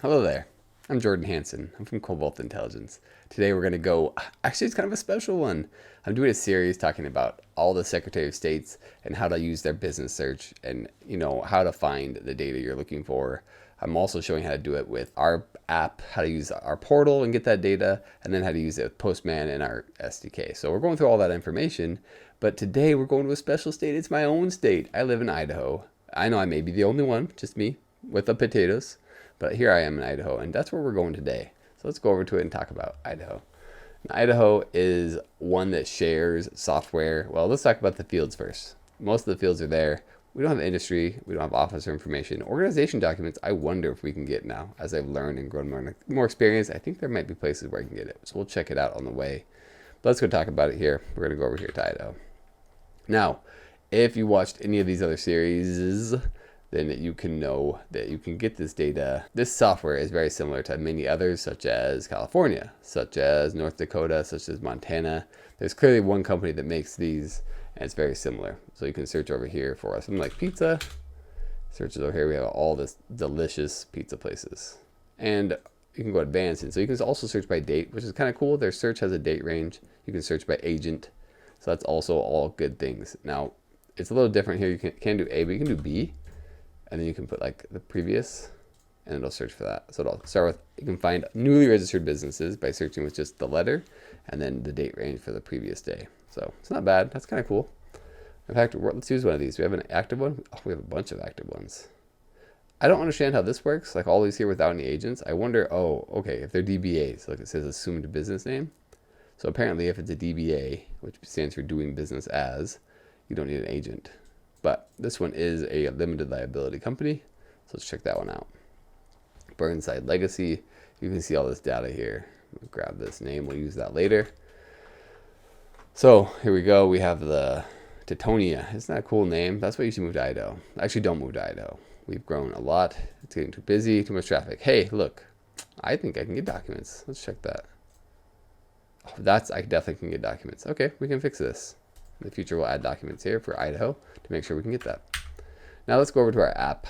Hello there. I'm Jordan Hansen. I'm from Cobalt Intelligence. Today we're going to go, actually, it's kind of a special one. I'm doing a series talking about all the Secretary of States and how to use their business search and, how to find the data you're looking for. I'm also showing how to do it with our app, how to use our portal and get that data, and then how to use it with Postman and our SDK. So we're going through all that information, but today we're going to a special state. It's my own state. I live in Idaho. I know I may be the only one, just me, with the potatoes. But here I am in Idaho, and that's where we're going today. So let's go over to it and talk about Idaho. And Idaho is one that shares software. Well, let's talk about the fields first. Most of the fields are there. We don't have industry. We don't have officer information. Organization documents, I wonder if we can get now. As I've learned and grown more experience, I think there might be places where I can get it. So we'll check it out on the way. But let's go talk about it here. We're going to go over here to Idaho. Now, if you watched any of these other series, then you can know that you can get this data. This software is very similar to many others, such as California, such as North Dakota, such as Montana. There's clearly one company that makes these, and it's very similar. So you can search over here for something like pizza. Searches over here, we have all this delicious pizza places. And you can go advanced, and so you can also search by date, which is kind of cool. Their search has a date range. You can search by agent. So that's also all good things. Now, it's a little different here. You can't do A, but you can do B. And then you can put like the previous, and it'll search for that. So it'll start with, you can find newly registered businesses by searching with just the letter and then the date range for the previous day. So it's not bad. That's kind of cool. In fact, let's use one of these. We have an active one. Oh, we have a bunch of active ones. I don't understand how this works. Like all these here without any agents. I wonder, oh, okay, if they're DBAs, like it says assumed business name. So apparently if it's a DBA, which stands for doing business as, you don't need an agent. But this one is a limited liability company. So let's check that one out. Burnside Legacy. You can see all this data here. We'll grab this name. We'll use that later. So here we go. We have the Teutonia. Isn't that a cool name? That's why you should move to Idaho. Actually, don't move to Idaho. We've grown a lot. It's getting too busy, too much traffic. Hey, look. I think I can get documents. Let's check that. Oh, I definitely can get documents. Okay, we can fix this. In the future, we'll add documents here for Idaho to make sure we can get that. Now let's go over to our app.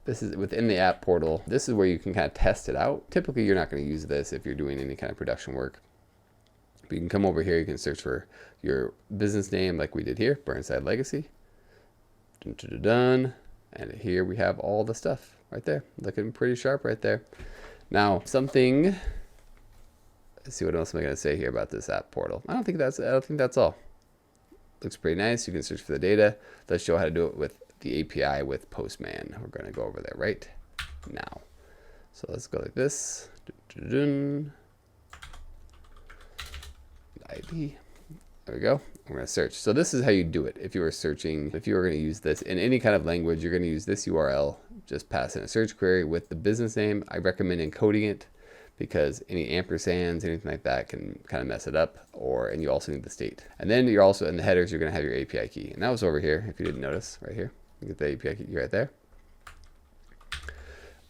This is within the app portal. This is where you can kind of test it out. Typically, you're not going to use this if you're doing any kind of production work. But you can come over here. You can search for your business name like we did here, Burnside Legacy. Dun, dun, dun, dun. And here we have all the stuff right there. Looking pretty sharp right there. Now, let's see what else am I going to say here about this app portal. I don't think that's all. Looks pretty nice. You can search for the data. Let's show how to do it with the API with Postman. We're going to go over there right now. So let's go like this. ID. There we go. We're going to search. So this is how you do it. If you were searching, if you were going to use this in any kind of language, you're going to use this URL. Just pass in a search query with the business name. I recommend encoding it, because any ampersands, anything like that can kind of mess it up, and you also need the state. And then you're also, in the headers, you're gonna have your API key. And that was over here, if you didn't notice, right here. You get the API key right there.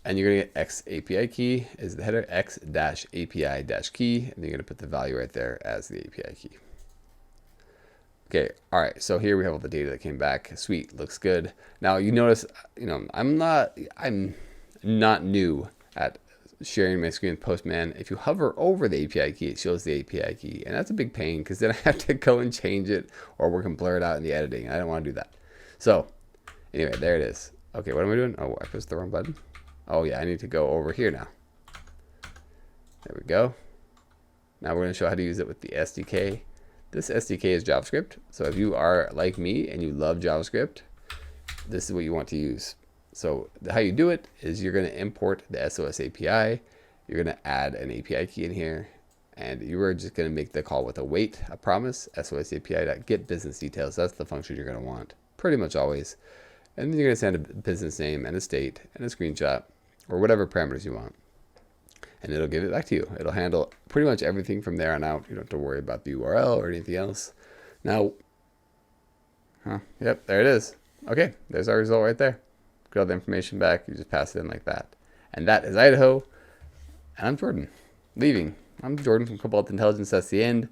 And you're gonna get X API key is the header, X-API-key, and you're gonna put the value right there as the API key. Okay, all right, so here we have all the data that came back. Sweet, looks good. Now you notice, I'm not new at sharing my screen with Postman. If you hover over the API key, it shows the API key, and that's a big pain because then I have to go and change it, or we can blur it out in the editing. I don't want to do that. So anyway, there it is. Okay, what am I doing? Oh, I pressed the wrong button. Oh yeah, I need to go over here now. There we go. Now we're going to show how to use it with the SDK. This SDK is JavaScript, so if you are like me and you love JavaScript, this is what you want to use. So how you do it is you're going to import the SOS API. You're going to add an API key in here, and you are just going to make the call with a promise, SOS API.get business details. That's the function you're going to want pretty much always. And then you're going to send a business name and a state and a screenshot or whatever parameters you want. And it'll give it back to you. It'll handle pretty much everything from there on out. You don't have to worry about the URL or anything else. Now, yep, there it is. Okay, there's our result right there. Get all the information back. You just pass it in like that. And that is Idaho. And I'm Jordan, leaving. I'm Jordan from Cobalt Intelligence. That's the end.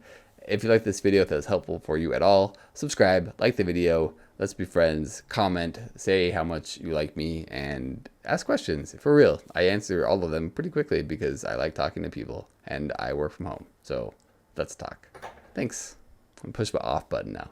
If you like this video, if that was helpful for you at all, subscribe, like the video, let's be friends, comment, say how much you like me, and ask questions. For real, I answer all of them pretty quickly because I like talking to people and I work from home. So let's talk. Thanks. I'm push the off button now.